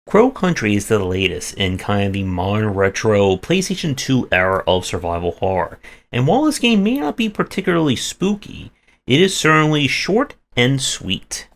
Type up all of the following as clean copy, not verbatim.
Crow Country is the latest in kind of the modern retro PlayStation 2 era of survival horror, and while this game may not be particularly spooky, it is certainly short and sweet.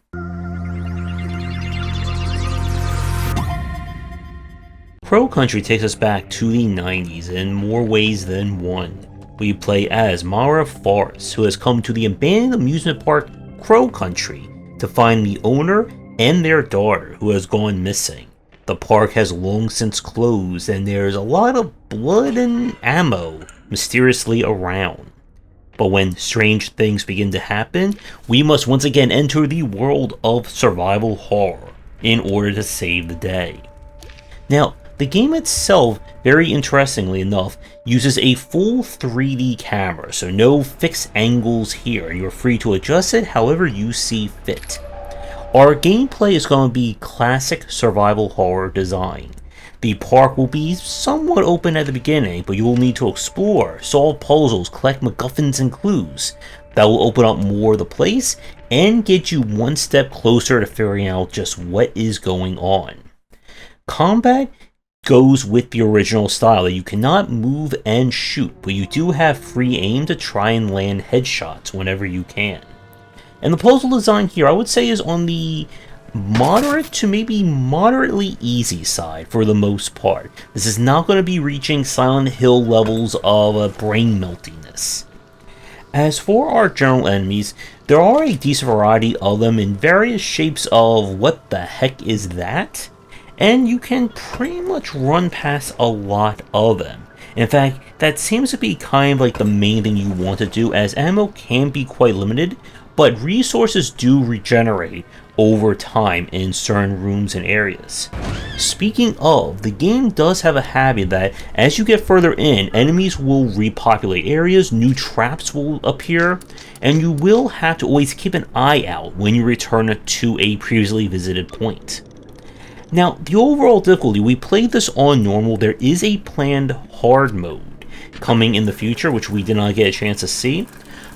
Crow Country takes us back to the 90s in more ways than one. We play as Mara Forrest, who has come to the abandoned amusement park Crow Country to find the owner and their daughter, who has gone missing. The park has long since closed, and there's a lot of blood and ammo mysteriously around. But when strange things begin to happen, we must once again enter the world of survival horror in order to save the day. Now, the game itself, very interestingly enough, uses a full 3D camera, so no fixed angles here, and you're free to adjust it however you see fit. Our gameplay is going to be classic survival horror design. The park will be somewhat open at the beginning, but you will need to explore, solve puzzles, collect MacGuffins and clues. That will open up more of the place and get you one step closer to figuring out just what is going on. Combat goes with the original style that you cannot move and shoot, but you do have free aim to try and land headshots whenever you can. And the puzzle design here, I would say, is on the moderate to maybe moderately easy side for the most part. This is not going to be reaching Silent Hill levels of brain meltiness. As for our general enemies, there are a decent variety of them in various shapes of what the heck is that? And you can pretty much run past a lot of them. In fact, that seems to be kind of like the main thing you want to do, as ammo can be quite limited, but resources do regenerate over time in certain rooms and areas. Speaking of, the game does have a habit that as you get further in, enemies will repopulate areas, new traps will appear, and you will have to always keep an eye out when you return to a previously visited point. Now, the overall difficulty, we played this on normal. There is a planned hard mode coming in the future, which we did not get a chance to see,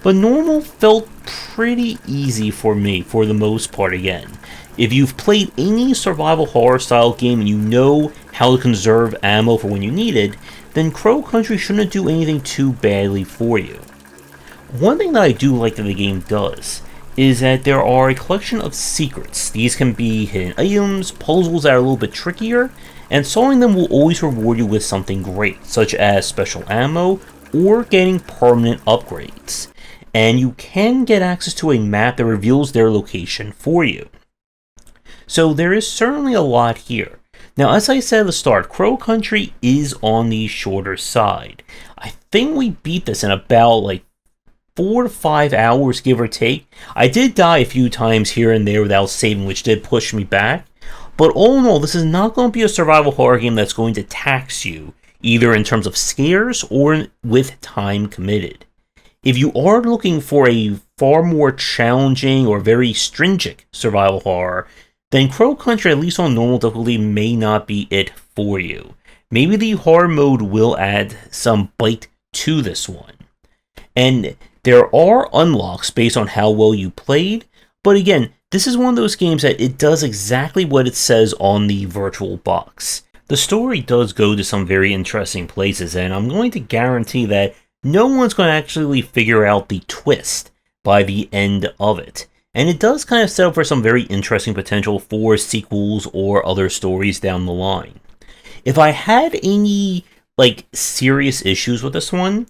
but normal felt pretty easy for me for the most part again. If you've played any survival horror style game and you know how to conserve ammo for when you need it, then Crow Country shouldn't do anything too badly for you. One thing that I do like that the game does is that there are a collection of secrets. These can be hidden items, puzzles that are a little bit trickier, and solving them will always reward you with something great, such as special ammo or getting permanent upgrades. And you can get access to a map that reveals their location for you. So there is certainly a lot here. Now, as I said at the start, Crow Country is on the shorter side. I think we beat this in about 4 to 5 hours, give or take. I did die a few times here and there without saving, which did push me back. But all in all, this is not going to be a survival horror game that's going to tax you, either in terms of scares or with time committed. If you are looking for a far more challenging or very stringent survival horror, then Crow Country, at least on normal difficulty, may not be it for you. Maybe the hard mode will add some bite to this one. And there are unlocks based on how well you played, but again, this is one of those games that it does exactly what it says on the virtual box. The story does go to some very interesting places, and I'm going to guarantee that no one's going to actually figure out the twist by the end of it. And it does kind of set up for some very interesting potential for sequels or other stories down the line. If I had any serious issues with this one,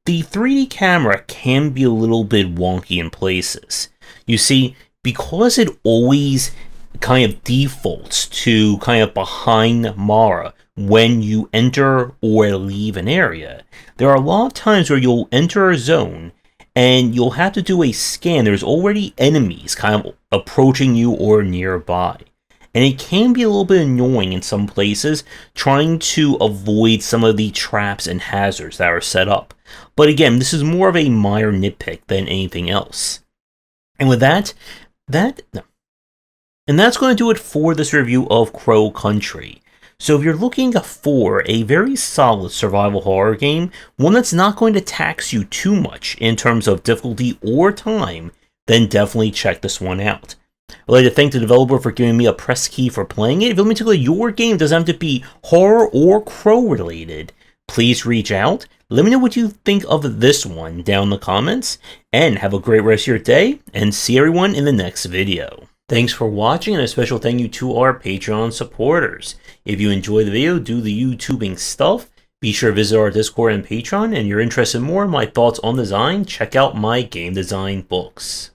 the 3D camera can be a little bit wonky in places. You see, because it always kind of defaults to kind of behind Mara when you enter or leave an area, there are a lot of times where you'll enter a zone and you'll have to do a scan. There's already enemies kind of approaching you or nearby. And it can be a little bit annoying in some places trying to avoid some of the traps and hazards that are set up. But again, this is more of a minor nitpick than anything else. And with that's going to do it for this review of Crow Country. So if you're looking for a very solid survival horror game, one that's not going to tax you too much in terms of difficulty or time, then definitely check this one out. I'd like to thank the developer for giving me a press key for playing it. If you want me to play your game, it doesn't have to be horror or Crow related. Please reach out. Let me know what you think of this one down in the comments. And have a great rest of your day, and see everyone in the next video. Thanks for watching, and a special thank you to our Patreon supporters. If you enjoyed the video, do the YouTubing stuff, be sure to visit our Discord and Patreon, and you're interested in more in my thoughts on design, check out my game design books.